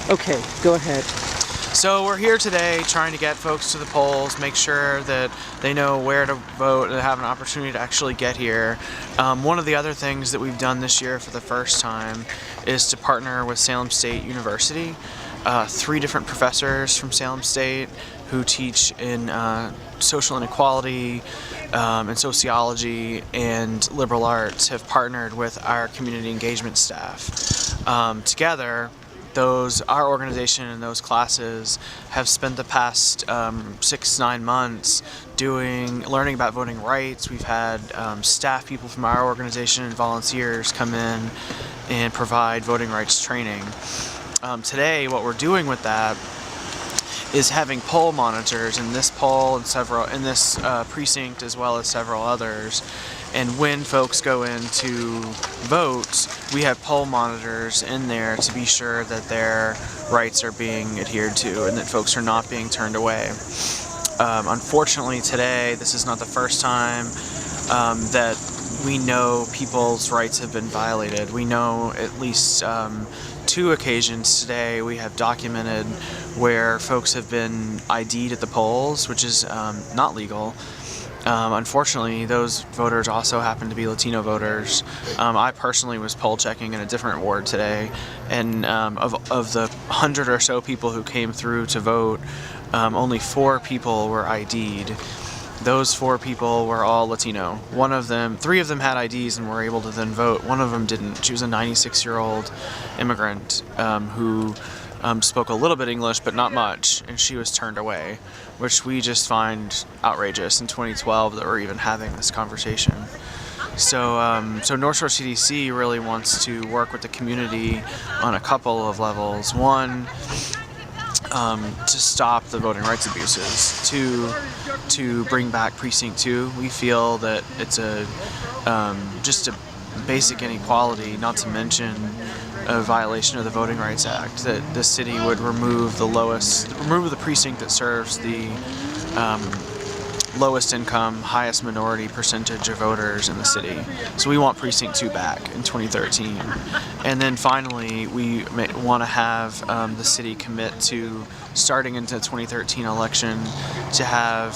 Okay, go ahead. So we're here today trying to get folks to the polls, make sure that they know where to vote and have an opportunity to actually get here. One of the other things that we've done this year for the first time is to partner with Salem State University. 3 different professors from Salem State who teach in social inequality and sociology and liberal arts have partnered with our community engagement staff. Together, our organization and those classes have spent the past 6-9 months learning about voting rights. We've had staff people from our organization and volunteers come in and provide voting rights training. Today, what we're doing with that is having poll monitors in this poll and in this precinct as well as several others. And when folks go in to vote, we have poll monitors in there to be sure that their rights are being adhered to and that folks are not being turned away. Unfortunately today, this is not the first time that we know people's rights have been violated. We know at least 2 occasions today we have documented where folks have been ID'd at the polls, which is not legal. Unfortunately, those voters also happen to be Latino voters. I personally was poll checking in a different ward today, and of the 100 or so people who came through to vote, only 4 people were ID'd. Those 4 people were all Latino. 3 of them had IDs and were able to then vote. One of them didn't. She was a 96-year-old immigrant who spoke a little bit English, but not much, and she was turned away, which we just find outrageous in 2012 that we're even having this conversation. So North Shore CDC really wants to work with the community on a couple of levels. One, to stop the voting rights abuses. 2, to bring back Precinct 2. We feel that it's just a basic inequality, not to mention a violation of the Voting Rights Act, that the city would remove the precinct that serves the lowest income, highest minority percentage of voters in the city. So we want Precinct 2 back in 2013. And then finally, we want to have the city commit to, starting into the 2013 election, to have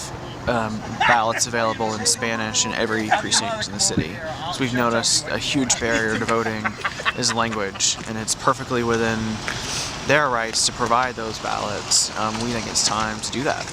ballots available in Spanish in every precinct in the city. So we've noticed a huge barrier to voting is language, and it's perfectly within their rights to provide those ballots. We think it's time to do that.